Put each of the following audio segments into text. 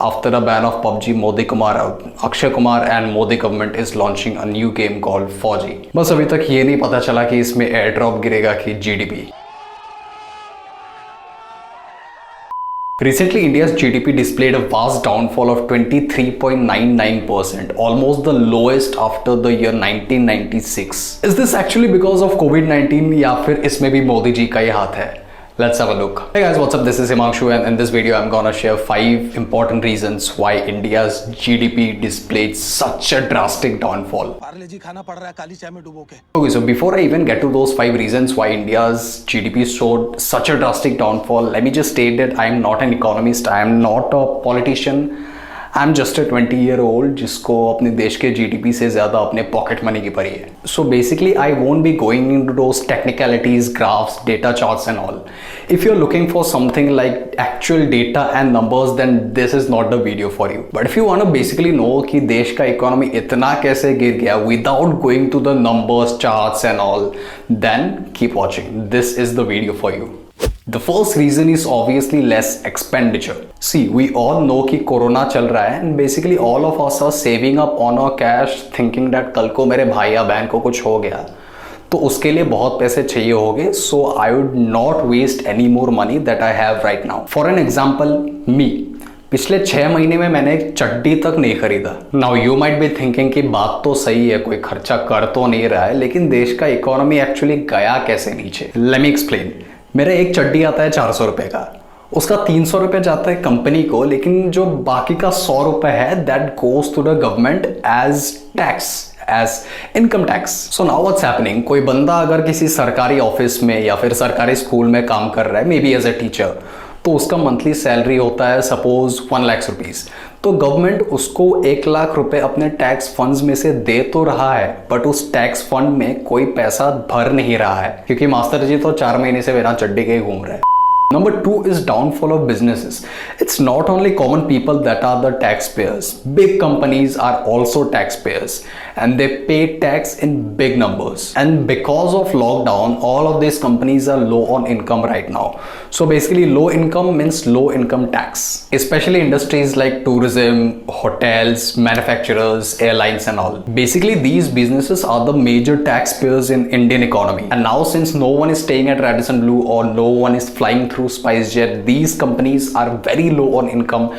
After the ban of PUBG, Akshay Kumar and Modi government is launching a new game called Fauji. बस अभी तक ये नहीं पता चला कि इसमें एयर ड्रॉप गिरेगा कि GDP. Recently, India's GDP displayed a vast downfall of 23.99%, almost the lowest after the year 1996. Is this actually because of COVID-19 या फिर इसमें भी मोदी जी का ही हाथ है? Let's have a look. Hey guys, what's up? This is Himanshu and in this video I'm gonna share 5 important reasons why India's GDP displayed such a drastic downfall. Okay, so before I even get to those 5 reasons why India's GDP showed such a drastic downfall, let me just state that I am not an economist, I am not a politician. I'm just a 20-year-old जिसको अपने देश के GDP से ज़्यादा अपने pocket money की पड़ी है. So basically I won't be going into those technicalities, graphs, data charts and all. If you're looking for something like actual data and numbers, then this is not the video for you. But if you want to basically know कि देश का economy इतना कैसे गिर गया without going to the numbers, charts and all, then keep watching. This is the video for you. The first reason is obviously less expenditure. See, we all know कि corona चल रहा है and basically all of us are saving up on our cash thinking that कल को मेरे भाई या बहन को कुछ हो गया तो उसके लिए बहुत पैसे चाहिए होंगे. So I would not waste any more money that I have right now. For an example, me. पिछले 6 महीने में मैंने एक चड्डी तक नहीं खरीदा. Now you might be thinking कि बात तो सही है, कोई खर्चा कर तो नहीं रहा है, लेकिन देश का इकोनॉमी एक्चुअली गया कैसे नीचे. Let me explain. मेरा एक चड्डी आता है 400 रुपए का, उसका 300 रुपए जाता है कंपनी को, लेकिन जो बाकी का 100 रुपए है that goes to the government as tax, as income tax. So now what's happening, कोई बंदा अगर किसी सरकारी ऑफिस में या फिर सरकारी स्कूल में काम कर रहा है, maybe as a teacher, तो उसका मंथली सैलरी होता है सपोज 1 लाख रुपीज. तो गवर्नमेंट उसको 1 लाख रुपए अपने टैक्स फंड्स में से दे तो रहा है, बट उस टैक्स फंड में कोई पैसा भर नहीं रहा है, क्योंकि मास्टर जी तो 4 महीने से बिना चड्डी के ही घूम रहे हैं. Number 2 is downfall of businesses. It's not only common people that are the taxpayers. Big companies are also taxpayers and they pay tax in big numbers. And because of lockdown, all of these companies are low on income right now. So basically low income means low income tax. Especially industries like tourism, hotels, manufacturers, airlines and all. Basically these businesses are the major taxpayers in Indian economy. And now since no one is staying at Radisson Blu or no one is flying through SpiceJet, these companies are very low on income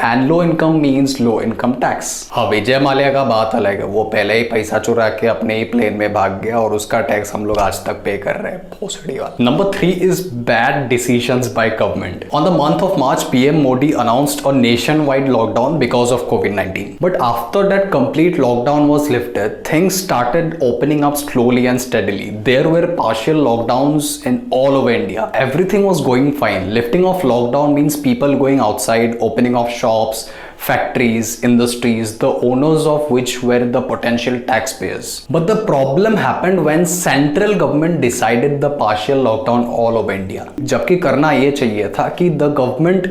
and low income means low income tax. हाँ, विजय माल्या का बात अलग है, वो पहले ही पैसा चुरा के अपने ही प्लेन में भाग गया और उसका टैक्स हम लोग आज तक पे कर रहे हैं. भोसड़ी बात. Number 3 is bad decisions by government. On the month of March, PM Modi announced a nationwide lockdown because of COVID-19. But after that complete lockdown was lifted, things started opening up slowly and steadily. There were partial lockdowns in all over India. Everything was going fine. Lifting of lockdown means people going outside, opening of shops, factories, industries, the owners of which were the potential taxpayers. But the problem happened when central government decided the partial lockdown all over India. जबकि करना ये चाहिए था कि the government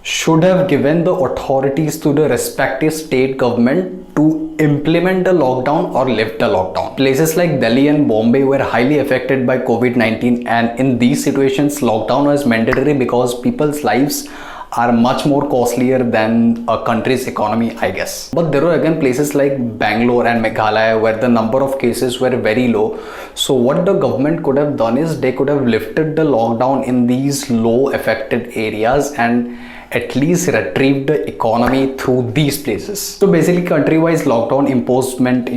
should have given the authorities to the respective state government to implement the lockdown or lift the lockdown. Places like Delhi and Bombay were highly affected by COVID-19 and in these situations lockdown was mandatory because people's lives are much more costlier than a country's economy, I guess. But there are again places like Bangalore and Meghalaya where the number of cases were very low. So what the government could have done is they could have lifted the lockdown in these low affected areas and at least retrieved the economy through these places. So basically country-wise lockdown imposement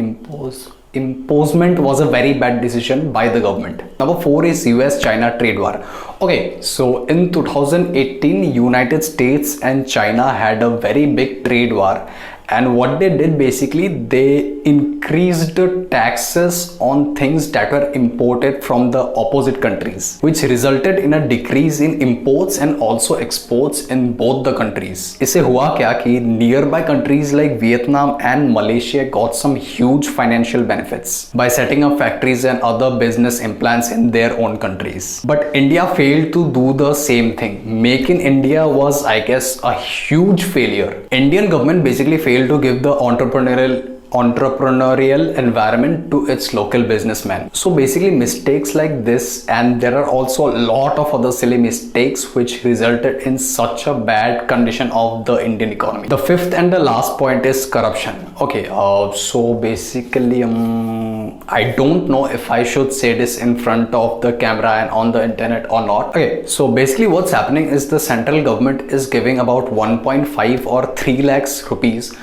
was a very bad decision by the government. Number 4 is US-China trade war. Okay, so in 2018, United States and China had a very big trade war. And what they did basically, they increased the taxes on things that were imported from the opposite countries, which resulted in a decrease in imports and also exports in both the countries. इससे हुआ क्या कि nearby countries like Vietnam and Malaysia got some huge financial benefits by setting up factories and other business implants in their own countries. But India failed to do the same thing. Make in India was, I guess, a huge failure. Indian government basically failed to give the entrepreneurial entrepreneurial environment to its local businessmen. So basically mistakes like this, and there are also a lot of other silly mistakes which resulted in such a bad condition of the Indian economy. The fifth and the last point is corruption. Okay, so basically I don't know if I should say this in front of the camera and on the internet or not. Okay, so basically what's happening is the central government is giving about 1.5 or 3 lakhs rupees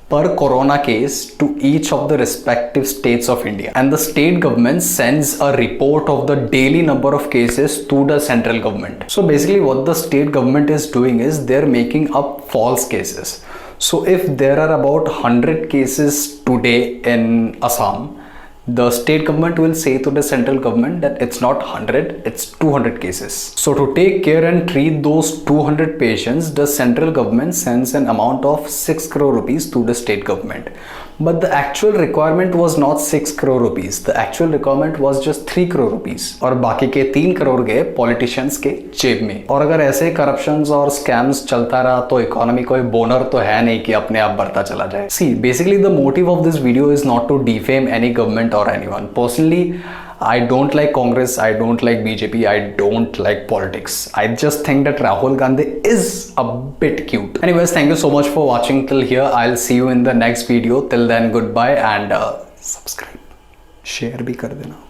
per corona case to each of the respective states of India, and the state government sends a report of the daily number of cases to the central government. So basically what the state government is doing is they're making up false cases. So if there are about 100 cases today in Assam, the state government will say to the central government that it's not 100, it's 200 cases. So to take care and treat those 200 patients, the central government sends an amount of 6 crore rupees to the state government. But the actual requirement was not 6 crore rupees. The actual requirement was just 3 crore rupees. और बाकी के 3 crore गए politicians के जेब में. और अगर ऐसे करप्शंस और स्कैम्स चलता रहा तो इकोनॉमी कोई बोनर तो है नहीं कि अपने आप बढ़ता चला जाए. See, basically the motive of this video is not to defame any government or anyone. Personally, I don't like Congress, I don't like BJP, I don't like politics. I just think that Rahul Gandhi is a bit cute. Anyways, thank you so much for watching till here. I'll see you in the next video. Till then, goodbye and subscribe. Share भी कर देना.